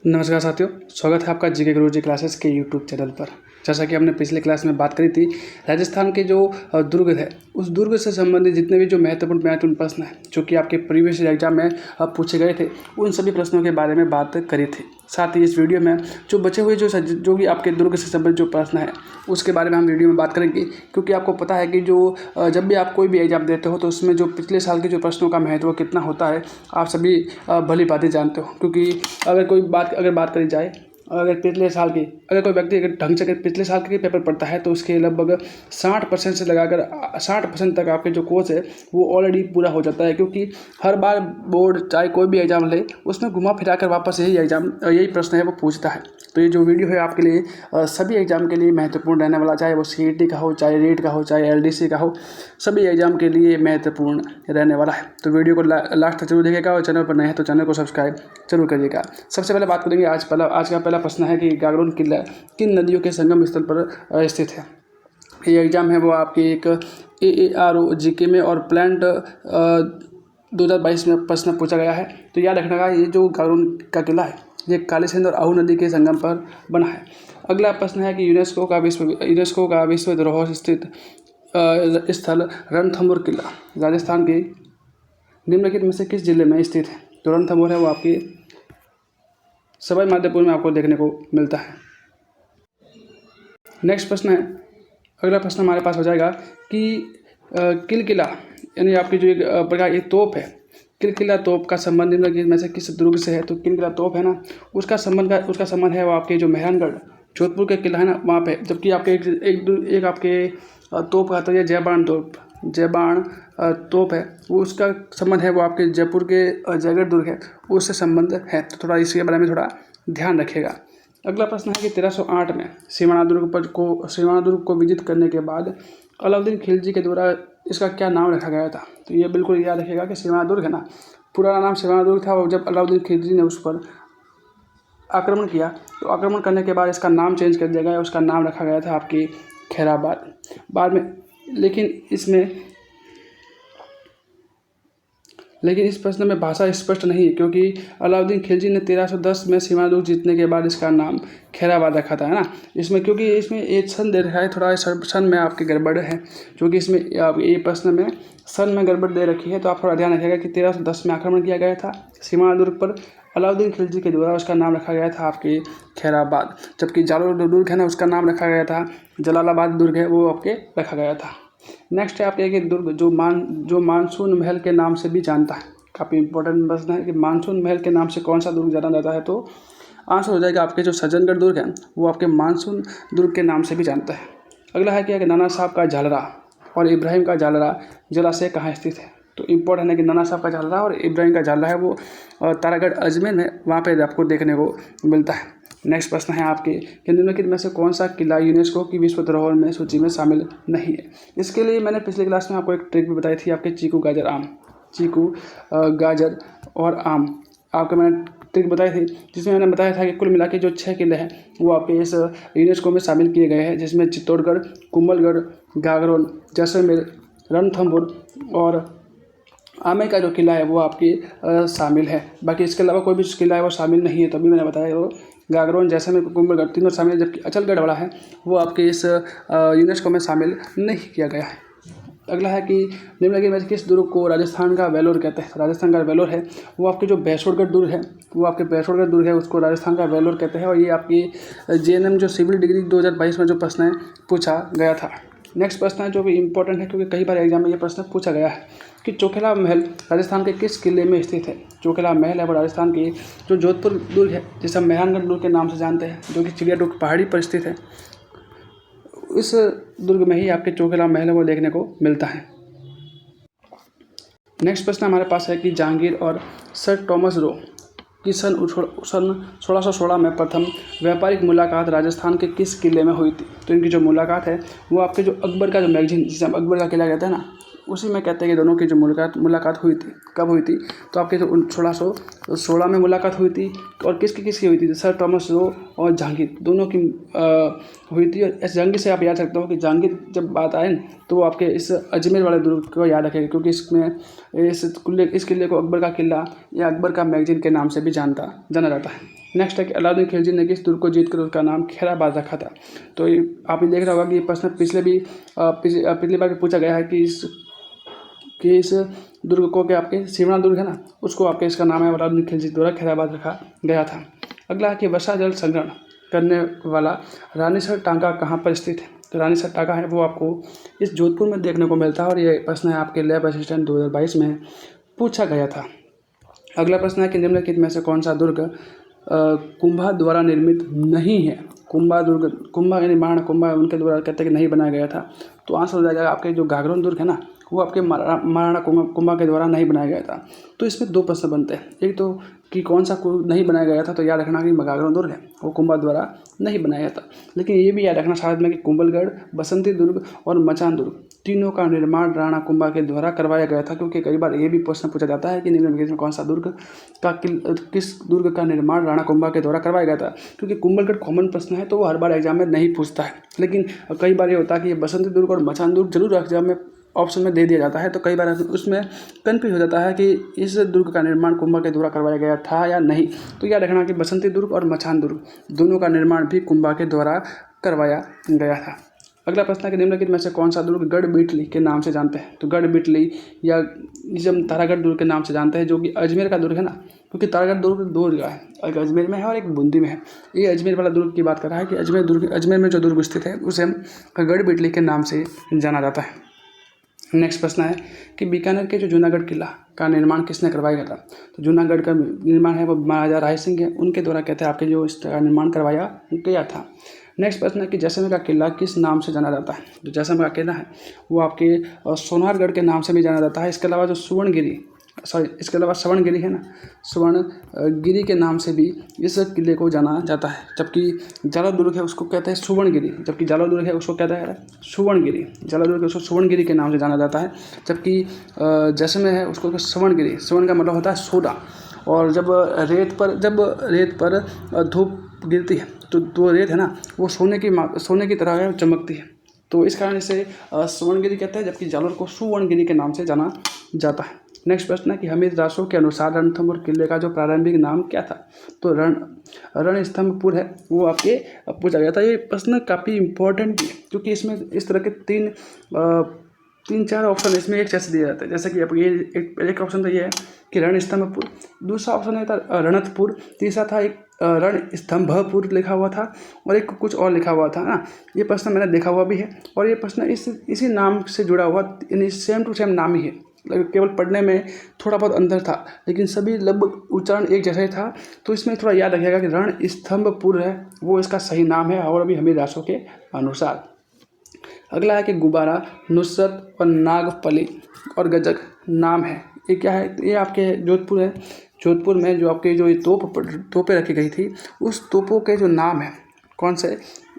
नमस्कार साथियों, स्वागत है आपका जीके गुरुजी क्लासेस के यूट्यूब चैनल पर। जैसा कि हमने पिछले क्लास में बात करी थी, राजस्थान के जो दुर्ग है, उस दुर्ग से संबंधित जितने भी जो महत्वपूर्ण प्रश्न हैं जो कि आपके प्रीवियस एग्जाम में पूछे गए थे, उन सभी प्रश्नों के बारे में बात करी थी। साथ ही इस वीडियो में जो बचे हुए जो भी आपके दुर्ग से संबंधित जो प्रश्न है उसके बारे में हम वीडियो में बात करेंगे, क्योंकि आपको पता है कि जो जब भी आप कोई भी एग्जाम देते हो तो उसमें जो पिछले साल के जो प्रश्नों का महत्व कितना होता है आप सभी भली भांति जानते हो। क्योंकि अगर बात करी जाए, अगर कोई व्यक्ति अगर ढंग से पिछले साल के पेपर पढ़ता है तो उसके लगभग 60% से लगाकर 60% तक आपके जो कोर्स है वो ऑलरेडी पूरा हो जाता है। क्योंकि हर बार बोर्ड चाहे कोई भी एग्जाम ले उसमें घुमा फिरा कर वापस यही प्रश्न है वो पूछता है। तो ये जो वीडियो है आपके लिए सभी एग्जाम के लिए महत्वपूर्ण रहने वाला, चाहे वो CET का हो, चाहे रीट का हो, चाहे LDC का हो, सभी एग्जाम के लिए महत्वपूर्ण रहने वाला है। तो वीडियो को लास्ट तक जरूर देखिएगा और चैनल पर नए हैं तो चैनल को सब्सक्राइब जरूर करिएगा। सबसे पहले बात करेंगे आज का पहला प्रश्न है कि गागरोन किला किन नदियों के संगम स्थल पर स्थित है। ये एग्जाम है वो आपकी एक AARO GK में और प्लांट 2022 में प्रश्न पूछा गया है। तो याद रखना का ये जो गागरोन का किला है ये काली सिंध और आहू नदी के संगम पर बना है। अगला प्रश्न है कि यूनेस्को का विश्व धरोहर स्थित स्थल रणथंभौर किला राजस्थान के निम्नलिखित में से किस जिले में स्थित है। तो रणथंभौर है वो आपकी सवाई माधोपुर में आपको देखने को मिलता है। नेक्स्ट प्रश्न है, अगला प्रश्न हमारे पास हो जाएगा कि किलकिला यानी आपकी जो एक प्रकार की तोप है, किलकिला तोप का संबंध निम्नलिखित में से किस दुर्ग से है। तो किलकिला तोप है ना, उसका संबंध है वो आपके जो मेहरानगढ़ जोधपुर के किला है ना वहाँ पे। जबकि आपके एक आपके तोप आता है जयबान तोप है, वो उसका संबंध है वो आपके जयपुर के जयगढ़ दुर्ग है, उससे संबंध है। तो थोड़ा इसके बारे में थोड़ा ध्यान रखिएगा। अगला प्रश्न है कि 1308 में सीमाना दुर्ग को विजित करने के बाद अलाउद्दीन खिलजी के द्वारा इसका क्या नाम रखा गया था। तो ये बिल्कुल याद रखिएगा कि सीमाना दुर्ग है ना, पुराना नाम सीमाना दुर्ग था और जब अलाउद्दीन खिलजी ने उस पर आक्रमण किया तो आक्रमण करने के बाद इसका नाम चेंज कर दिया गया, उसका नाम रखा गया था आपकी खैराबाद बाद में। लेकिन इस प्रश्न में भाषा स्पष्ट नहीं है, क्योंकि अलाउद्दीन खिलजी ने 1310 में सीमाना दुर्ग जीतने के बाद इसका नाम खैराबाद रखा था, है ना। क्योंकि इसमें एक सन दे रखा है, थोड़ा सन में आपके गड़बड़ है, क्योंकि इसमें ये प्रश्न में सन में गड़बड़ दे रखी है। तो आप थोड़ा ध्यान रखिएगा कि 1310 में आक्रमण किया गया था सीमाना दुर्ग पर अलाउद्दीन खिलजी के द्वारा, उसका नाम रखा गया था आपके खैराबाद। जबकि जालोर दुर्ग है ना, उसका नाम रखा गया था जलालाबाद दुर्ग है वो आपके रखा गया था। नेक्स्ट है आपके एक दुर्ग जो मानसून महल के नाम से भी जानता है। काफ़ी इंपॉर्टेंट प्रश्न है कि मानसून महल के नाम से कौन सा दुर्ग जाना जाता है। तो आंसर हो जाएगा आपके जो सज्जनगढ़ दुर्ग है वो आपके मानसून दुर्ग के नाम से भी जानता है। अगला है कि नाना साहब का झालरा और इब्राहिम का झालरा जलाशय कहाँ स्थित है। तो इम्पोर्टेंट है कि नाना साहब का झालरा और इब्राहिम का झालरा है वो तारागढ़ अजमेर में वहाँ पर आपको देखने को मिलता है। नेक्स्ट प्रश्न है आपके निम्नलिखित में से कौन सा किला यूनेस्को की विश्व धरोहर में सूची में शामिल नहीं है। इसके लिए मैंने पिछले क्लास में आपको एक ट्रिक भी बताई थी, आपके चीकू गाजर और आम आपको मैंने ट्रिक बताई थी, जिसमें मैंने बताया था कि कुल मिला के जो 6 किले हैं वो आपके इस यूनेस्को में शामिल किए गए हैं, जिसमें चित्तौड़गढ़, कुंभलगढ़, गागरोन, जैसलमेर, रणथंभौर और आमेर का जो किला है वो आपकी शामिल है। बाकी इसके अलावा कोई भी किला है वो शामिल नहीं है। तभी मैंने बताया वो गागरोन, जैसलमेर, कुंभलगढ़ तीनों शामिल, जबकि अचलगढ़ वाला है वो आपके इस यूनेस्को में शामिल नहीं किया गया है। अगला है कि निम्नलिखित में किस दुर्ग को राजस्थान का वेलोर कहते हैं। राजस्थान का वेलोर है वो आपके जो भैंसोड़गढ़ दुर्ग है उसको राजस्थान का वेलोर कहते हैं। और ये आपकी JNM जो सिविल डिग्री 2022 में जो प्रश्न है पूछा गया था। नेक्स्ट प्रश्न है जो भी इंपॉर्टेंट है, क्योंकि कई बार एग्जाम में ये प्रश्न पूछा गया है कि चोखेला महल राजस्थान के किस किले में स्थित है। चोखेला महल है वो राजस्थान की जो जोधपुर दुर्ग है, जिसे हम मेहरानगढ़ दुर्ग के नाम से जानते हैं, जो कि चिड़ियाटोक पहाड़ी पर स्थित है। इस दुर्ग में ही आपके चोखेला महल है वो देखने को मिलता है। नेक्स्ट प्रश्न हमारे पास है कि जहांगीर और सर टॉमस रो की सन 1616 में प्रथम व्यापारिक मुलाकात राजस्थान के किस किले में हुई थी। तो इनकी जो मुलाकात है वो आपके जो अकबर का जो मैगजीन, जिसे हम अकबर का किला कहते हैं ना, उसी में कहते हैं कि दोनों की जो मुलाकात हुई थी, कब हुई थी। तो आपके जो 1616 में मुलाकात हुई थी और किसकी हुई थी, सर टॉमस रो और जहांगीर दोनों की हुई थी। और इस जहांगीर से आप याद रखते हो कि जहांगीर जब बात आए तो वो आपके इस अजमेर वाले दुर्ग को याद रखेगा, क्योंकि इस किले को अकबर का किला या अकबर का मैगजीन के नाम से भी जाना जाता है। नेक्स्ट है कि अलाउद्दीन खिलजी ने किस दुर्ग को जीतकर उसका नाम खैराबाद रखा था। तो आप ये देख रहा होगा कि ये प्रश्न पिछली बार भी पूछा गया है कि इस दुर्ग को क्या आपके शिवना दुर्ग है ना, उसको आपके इसका नाम है अलाउद्दीन खिलजी द्वारा खैराबाद रखा गया था। अगला है कि वर्षा जल संग्रहण करने वाला रानीसर टांका कहाँ पर स्थित है। तो रानीसर टांका है वो आपको इस जोधपुर में देखने को मिलता है और ये प्रश्न है आपके लैब असिस्टेंट 2022 में पूछा गया था। अगला प्रश्न है कि निम्नलिखित में से कौन सा दुर्ग कुंभा द्वारा निर्मित नहीं है। कुंभा निर्माण उनके द्वारा कहते हैं कि नहीं बनाया गया था। तो आंसर हो जाएगा आपके जो गागरोन दुर्ग है ना, वो आपके महाराणा कुंभा के द्वारा नहीं बनाया गया था। तो इसमें दो प्रश्न बनते हैं, एक तो कि कौन सा नहीं बनाया गया था, तो याद रखना कि गागरोन दुर्ग है वो कुंभा द्वारा नहीं बनाया था। लेकिन ये भी याद रखना साथ में कि कुंभलगढ़, बसंती दुर्ग और मचान दुर्ग तीनों का निर्माण राणा कुंभा के द्वारा करवाया गया था, क्योंकि कई बार ये भी प्रश्न पूछा जाता है कि निम्नलिखित में कौन सा किस दुर्ग का निर्माण राणा कुंभा के द्वारा करवाया गया था। क्योंकि कुंभलगढ़ कॉमन प्रश्न है तो वो हर बार एग्जाम में नहीं पूछता है, लेकिन कई बार ये होता है कि ये बसंती दुर्ग और मचान दुर्ग जरूर एग्जाम में ऑप्शन में दे दिया जाता है। तो कई बार उसमें कन्फ्यूज हो जाता है कि इस दुर्ग का निर्माण कुंभा के द्वारा करवाया गया था या नहीं। तो याद रखना कि बसंती दुर्ग और मचान दुर्ग दोनों का निर्माण भी कुंभा के द्वारा करवाया गया था। अगला प्रश्न है कि निम्नलिखित में से कौन सा दुर्ग गढ़बिटली के नाम से जानते हैं। तो गढ़बिटली या जिसे हम तारागढ़ दुर्ग के नाम से जानते हैं, जो कि अजमेर का दुर्ग है ना, क्योंकि तारागढ़ दुर्ग दो जगह है, एक अजमेर में है और एक बूंदी में है। ये अजमेर वाला दुर्ग की बात कर रहा है कि अजमेर में जो दुर्ग स्थित है उसे हम गढ़बिटली के नाम से जाना जाता है। नेक्स्ट प्रश्न है कि बीकानेर के जो जूनागढ़ किला का निर्माण किसने करवाया गया था। तो जूनागढ़ का निर्माण है वो महाराजा राय सिंह है, उनके द्वारा कहते हैं आपके जो इसका निर्माण करवाया गया था। नेक्स्ट प्रश्न है कि जैसलमेर का किला किस नाम से जाना जाता है। जो जैसलमेर का किला है वो आपके सोनारगढ़ के नाम से भी जाना जाता है। इसके अलावा जो स्वर्णगिरी है ना, स्वर्णगिरी के नाम से भी इस किले को जाना जाता है। जबकि जालौर है उसको कहते हैं सुवर्णगिरी, जबकि जालौर है उसको कहता है सुवर्णगिरी, जालौर उसको सुवर्णगिरी के नाम से जाना जाता है। जबकि जैसलमेर है उसको स्वर्णगिरी, स्वर्ण का मतलब होता है सोना। और जब रेत पर धूप गिरती है तो रेत है ना वो सोने की तरह चमकती है। तो इस कारण इसे सुवर्णगिरी कहते हैं, जबकि जालौर को सुवर्णगिरी के नाम से जाना जाता है। नेक्स्ट प्रश्न है कि हमीद रासो के अनुसार रणथंभौर किले का जो प्रारंभिक नाम क्या था। तो रणस्तंभपुर है वो आपके पूछा गया था। ये प्रश्न काफ़ी इंपॉर्टेंट भी है, क्योंकि इसमें इस तरह के तीन चार ऑप्शन इसमें एक जैसे दिए जाते हैं। जैसे कि अब ये एक ऑप्शन तो ये है कि रणस्तंभपुर, दूसरा ऑप्शन है था रणथपुर, तीसरा था एक रणस्तंभपुर लिखा हुआ था और एक कुछ और लिखा हुआ था ना। ये प्रश्न मैंने देखा हुआ भी है और ये प्रश्न इसी नाम से जुड़ा हुआ, यानी सेम टू सेम नाम ही है, केवल पढ़ने में थोड़ा बहुत अंतर था, लेकिन सभी लगभग उच्चारण एक जैसा ही था। तो इसमें थोड़ा याद रखिएगा कि रणस्तंभपुर है वो इसका सही नाम है और अभी हमीद रासो के अनुसार। अगला है कि गुब्बारा, नुसरत और नागफली और गजक नाम है, ये क्या है। तो ये आपके जोधपुर है। जोधपुर में जो आपके जो ये तोपें रखी गई थी उस तोपों के जो नाम है कौन से,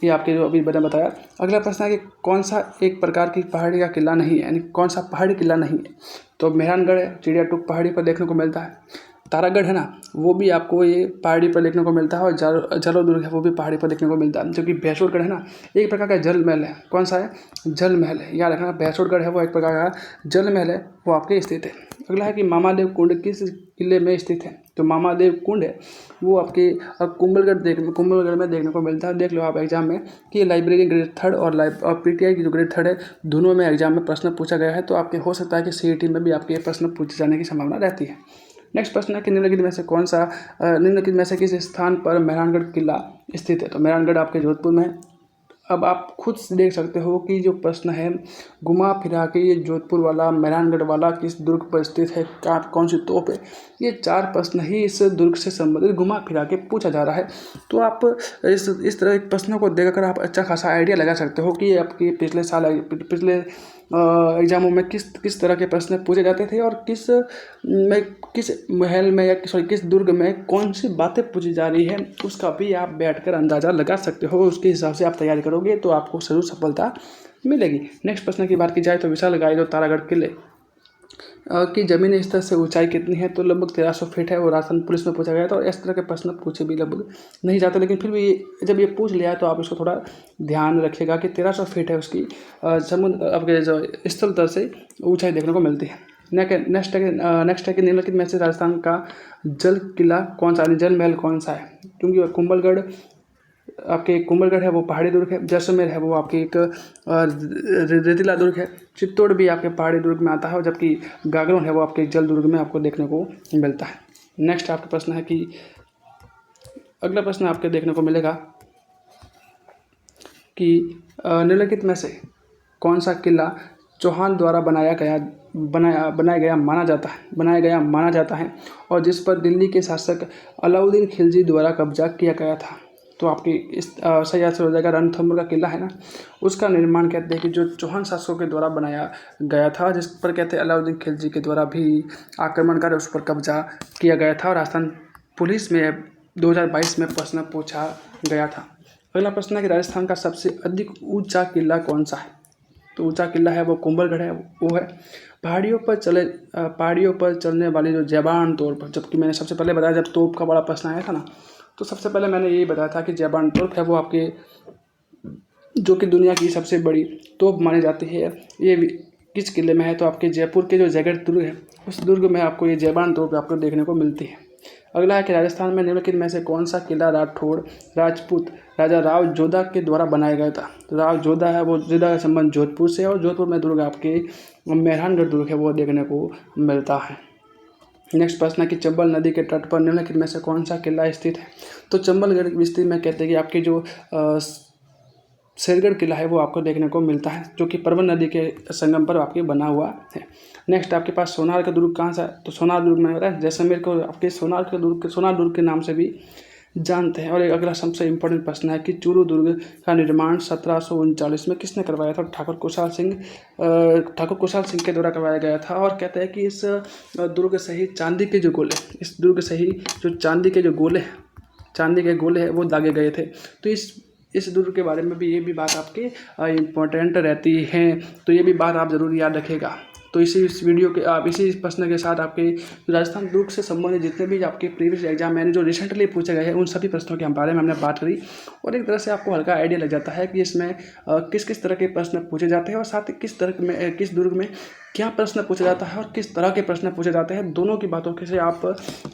ये आपके जो अभी मैंने बताया। अगला प्रश्न है कि कौन सा एक प्रकार की पहाड़ी का किला नहीं है, यानी कौन सा पहाड़ी किला नहीं है। तो मेहरानगढ़ है, चिड़िया टूक पहाड़ी पर देखने को मिलता है। तारागढ़ है ना वो भी आपको ये पहाड़ी पर देखने को मिलता है और जालौर दुर्ग है वो भी पहाड़ी पर देखने को मिलता है। जबकि भैंसुरगढ़ है ना एक प्रकार का जल महल है। कौन सा है, जल महल है, याद रखना। भैंसुरगढ़ है वो एक प्रकार का जल महल है वो आपके स्थित है। अगला है कि मामादेव कुंड किस किले में स्थित है। तो मामादेव कुंड है वो आपके कुंभलगढ़ में देखने को मिलता है। देख लो आप एग्जाम में कि लाइब्रेरी ग्रेड 3 और पीटीआई की जो ग्रेड 3 है दोनों में एग्जाम में प्रश्न पूछा गया है। तो आपके हो सकता है कि सीईटी में भी आपके प्रश्न पूछे जाने की संभावना रहती है। नेक्स्ट प्रश्न है कि निम्नलिखित में से किस स्थान पर मेहरानगढ़ किला स्थित है। तो मेहरानगढ़ आपके जोधपुर में है। अब आप खुद से देख सकते हो कि जो प्रश्न है घुमा फिरा के ये जोधपुर वाला, मेहरानगढ़ वाला किस दुर्ग पर स्थित है, कौन सी तोप है, ये चार प्रश्न ही इस दुर्ग से संबंधित घुमा फिरा के पूछा जा रहा है। तो आप इस तरह के प्रश्नों को देखकर आप अच्छा खासा आइडिया लगा सकते हो कि आपकी पिछले एग्जामों में किस तरह के प्रश्न पूछे जाते थे और किस महल में या किस दुर्ग में कौन सी बातें पूछी जा रही है, उसका भी आप बैठकर अंदाज़ा लगा सकते हो। उसके हिसाब से आप तैयारी करोगे तो आपको जरूर सफलता मिलेगी। नेक्स्ट प्रश्न की बात की जाए तो विशालकाय जो तारागढ़ किले की जमीनी स्तर से ऊंचाई कितनी है। तो लगभग 1300 फीट है। वो राजस्थान पुलिस में पूछा गया था और इस तरह के प्रश्न पूछे भी लगभग नहीं जाते, लेकिन फिर भी जब ये पूछ लिया तो आप इसको थोड़ा ध्यान रखिएगा कि 1300 फीट है उसकी समुद्र आपके जो स्थल तल से ऊंचाई देखने को मिलती है। नेक्स्ट है कि निम्नलिखित में से राजस्थान का जल किला कौन सा, जल महल कौन सा है। क्योंकि आपके कुंभलगढ़ है वो पहाड़ी दुर्ग है, जैसलमेर है वो आपके एक रेतीला दुर्ग है, चित्तौड़ भी आपके पहाड़ी दुर्ग में आता है, और जबकि गागरोन है वो आपके जल दुर्ग में आपको देखने को मिलता है। नेक्स्ट आपका प्रश्न है कि अगला प्रश्न आपके देखने को मिलेगा कि निम्नलिखित में से कौन सा किला चौहान द्वारा बनाया गया माना जाता है और जिस पर दिल्ली के शासक अलाउद्दीन खिलजी द्वारा कब्जा किया गया था। तो आपकी इस सही आंसर हो जाएगा रणथंभौर का किला है ना, उसका निर्माण कहते हैं कि जो चौहान शासकों के द्वारा बनाया गया था, जिस पर कहते हैं अलाउद्दीन खिलजी के द्वारा भी आक्रमण कर उस पर कब्जा किया गया था, और राजस्थान पुलिस में 2022 में प्रश्न पूछा गया था। अगला प्रश्न है कि राजस्थान का सबसे अधिक ऊंचा किला कौन सा है। तो ऊंचा किला है वो कुंभलगढ़ है, वो है। पहाड़ियों पर चलने वाली जो जैबान तोप, जबकि मैंने सबसे पहले बताया जब तोप का बड़ा प्रश्न आया था ना, तो सबसे पहले मैंने यही बताया था कि जैबान तोप है वो आपके जो कि दुनिया की सबसे बड़ी तोप मानी जाती है। ये किस किले में है, तो आपके जयपुर के जो जयगढ़ दुर्ग है उस दुर्ग में आपको ये जैबान तोप आपको देखने को मिलती है। अगला है कि राजस्थान में निम्नलिखित में से कौन सा किला राठौड़ राजपूत राजा राव जोधा के द्वारा बनाया गया था। तो राव जोधा है वो जोधा का संबंध जोधपुर से है, और जोधपुर में दुर्ग आपके मेहरानगढ़ दुर्ग है वो देखने को मिलता है। नेक्स्ट प्रश्न है कि चंबल नदी के तट पर निम्नलिखित में से कौन सा किला स्थित है। तो चंबलगढ़ विस्तृत में कहते हैं कि आपके जो शेरगढ़ किला है वो आपको देखने को मिलता है, जो कि परवन नदी के संगम पर आपके बना हुआ है। नेक्स्ट आपके पास सोनार का दुर्ग कहाँ सा है, तो सोनार दुर्ग में है, जैसलमेर को आपके सोनार दुर्ग के नाम से भी जानते हैं। और एक अगला सबसे इम्पोर्टेंट प्रश्न है कि चूरू दुर्ग का निर्माण 1739 में किसने करवाया था। ठाकुर कुशाल सिंह के द्वारा करवाया गया था, और कहते हैं कि इस दुर्ग से ही चांदी के गोले हैं वो दागे गए थे। तो इस दुर्ग के बारे में भी ये भी बात आपकी इम्पोर्टेंट रहती है, तो ये भी बात आप ज़रूर याद रखेगा। तो इसी प्रश्न के साथ आपके राजस्थान दुर्ग से संबंधित जितने भी आपके प्रीवियस एग्जाम मैंने जो रिसेंटली पूछे गए हैं उन सभी प्रश्नों के बारे में हमने बात करी, और एक तरह से आपको हल्का आइडिया लग जाता है कि इसमें किस किस तरह के प्रश्न पूछे जाते हैं, और साथ ही किस दुर्ग में क्या प्रश्न पूछा जाता है और किस तरह के प्रश्न पूछे जाते हैं। दोनों की बातों से आप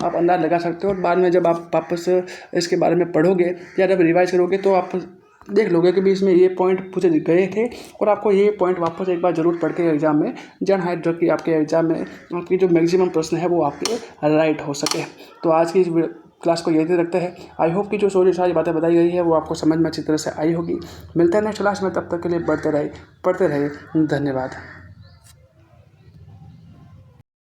अंदाज लगा सकते हो, और बाद में जब आप वापस इसके बारे में पढ़ोगे या जब रिवाइज करोगे तो आप देख लोगे कि भी इसमें ये पॉइंट पूछे गए थे, और आपको ये पॉइंट वापस एक बार जरूर पढ़ के एग्जाम में जाना है, जो कि आपके एग्जाम में आपकी जो मैक्सिमम प्रश्न है वो आपके राइट हो सके। तो आज की इस क्लास को यही रखते हैं। आई होप कि जो सारी बातें बताई गई है वो आपको समझ में अच्छी तरह से आई होगी। मिलते हैं नेक्स्ट क्लास में, तब तक के लिए पढ़ते रहे। धन्यवाद।